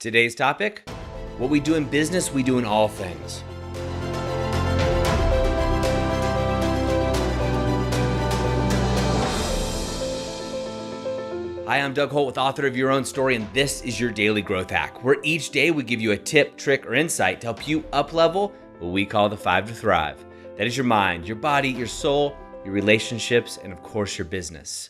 Today's topic, what we do in business, we do in all things. Hi, I'm Doug Holt, author of Your Own Story, and this is your Daily Growth Hack, where each day we give you a tip, trick, or insight to help you up-level what we call the 5 to Thrive. That is your mind, your body, your soul, your relationships, and of course, your business.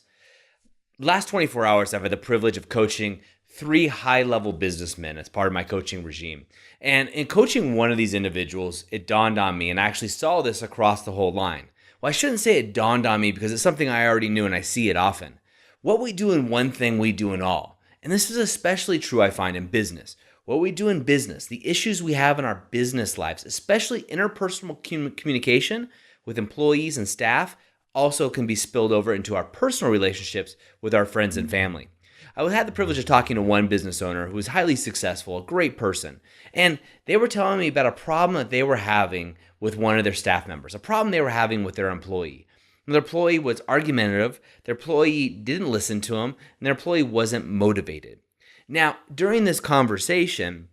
Last 24 hours, I've had the privilege of coaching 3 high-level businessmen as part of my coaching regime. And in coaching one of these individuals, it dawned on me, and I actually saw this across the whole line. Well, I shouldn't say it dawned on me because it's something I already knew and I see it often. What we do in one thing, we do in all. And this is especially true, I find, in business. What we do in business, the issues we have in our business lives, especially interpersonal communication with employees and staff, also can be spilled over into our personal relationships with our friends and family. I had the privilege of talking to one business owner who was highly successful, a great person, and they were telling me about a problem that they were having with one of their staff members, a problem they were having with their employee. And their employee was argumentative, their employee didn't listen to him, and their employee wasn't motivated. Now, during this conversation,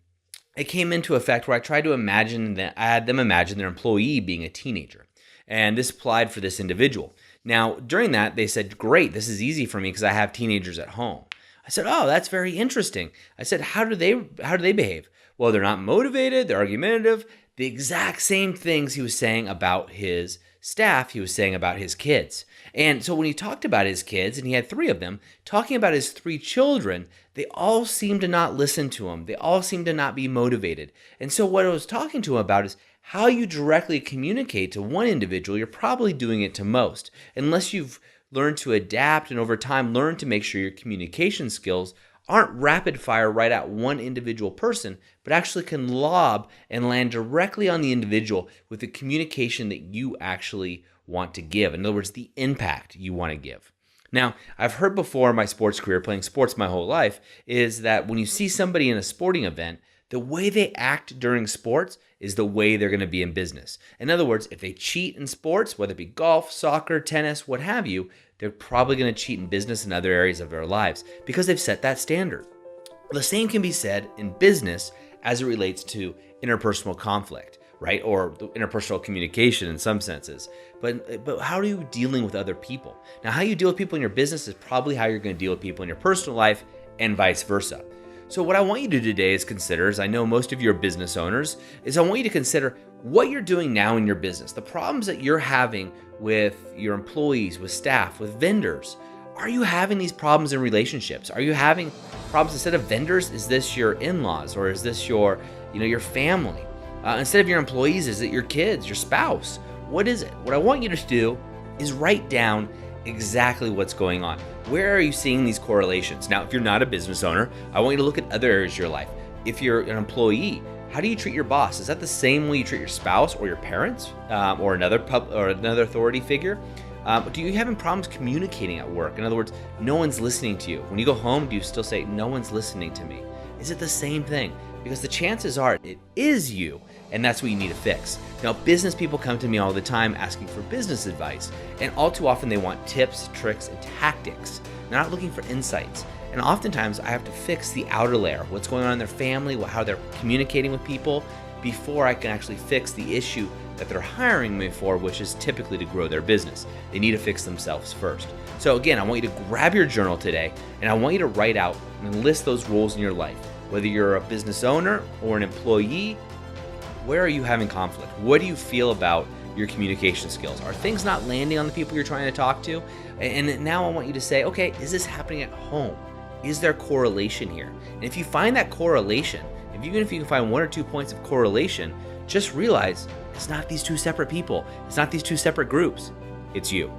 it came into effect where I tried to I had them imagine their employee being a teenager. And this applied for this individual. Now, during that, they said, great, this is easy for me because I have teenagers at home. I said, oh, that's very interesting. I said, how do they behave? Well, they're not motivated, they're argumentative. The exact same things he was saying about his staff, he was saying about his kids. And so when he talked about his kids, and he had 3 of them, talking about his 3 children, they all seemed to not listen to him. They all seemed to not be motivated. And so what I was talking to him about is how you directly communicate to one individual, you're probably doing it to most. Unless you've learned to adapt and over time learn to make sure your communication skills aren't rapid fire right at one individual person, but actually can lob and land directly on the individual with the communication that you actually want to give. In other words, the impact you want to give. Now, I've heard before in my sports career, playing sports my whole life, is that when you see somebody in a sporting event, the way they act during sports is the way they're going to be in business. In other words, if they cheat in sports, whether it be golf, soccer, tennis, what have you, they're probably going to cheat in business and other areas of their lives because they've set that standard. The same can be said in business as it relates to interpersonal conflict, right? Or interpersonal communication in some senses. But how are you dealing with other people? Now, how you deal with people in your business is probably how you're going to deal with people in your personal life and vice versa. So what I want you to do today is consider, as I know most of you are business owners, is I want you to consider what you're doing now in your business, the problems that you're having with your employees, with staff, with vendors. Are you having these problems in relationships? Are you having problems instead of vendors? Is this your in-laws or is this your family? Instead of your employees, is it your kids, your spouse? What is it? What I want you to do is write down exactly what's going on. Where are you seeing these correlations? Now, if you're not a business owner, I want you to look at other areas of your life. If you're an employee, how do you treat your boss? Is that the same way you treat your spouse or your parents or another authority figure? Do you having problems communicating at work? In other words, no one's listening to you. When you go home, do you still say, no one's listening to me? Is it the same thing? Because the chances are it is you, and that's what you need to fix. Now, business people come to me all the time asking for business advice, and all too often they want tips, tricks, and tactics. They're not looking for insights. And oftentimes I have to fix the outer layer, what's going on in their family, how they're communicating with people, before I can actually fix the issue that they're hiring me for, which is typically to grow their business. They need to fix themselves first. So again, I want you to grab your journal today, and I want you to write out and list those roles in your life. Whether you're a business owner or an employee, where are you having conflict? What do you feel about your communication skills? Are things not landing on the people you're trying to talk to? And now I want you to say, okay, is this happening at home? Is there correlation here? And if you find that correlation, even if you can find 1 or 2 points of correlation, just realize it's not these 2 separate people. It's not these 2 separate groups. It's you.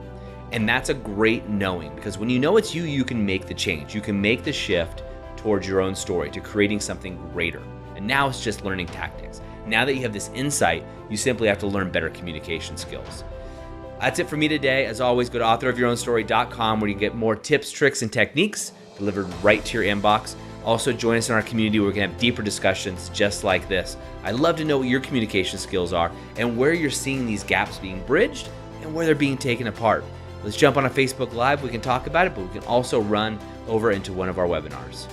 And that's a great knowing, because when you know it's you, you can make the change. You can make the shift towards your own story, to creating something greater. And now it's just learning tactics. Now that you have this insight, you simply have to learn better communication skills. That's it for me today. As always, go to authorofyourownstory.com where you get more tips, tricks, and techniques delivered right to your inbox. Also, join us in our community where we can have deeper discussions just like this. I'd love to know what your communication skills are and where you're seeing these gaps being bridged and where they're being taken apart. Let's jump on a Facebook Live. We can talk about it, but we can also run over into one of our webinars.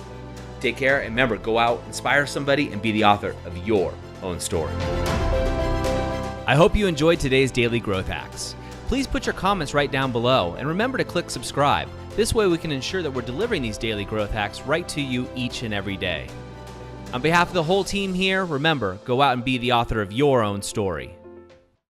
Take care, and remember, go out, inspire somebody, and be the author of your own story. I hope you enjoyed today's Daily Growth Hacks. Please put your comments right down below, and remember to click subscribe. This way we can ensure that we're delivering these daily growth hacks right to you each and every day. On behalf of the whole team here, remember, go out and be the author of your own story.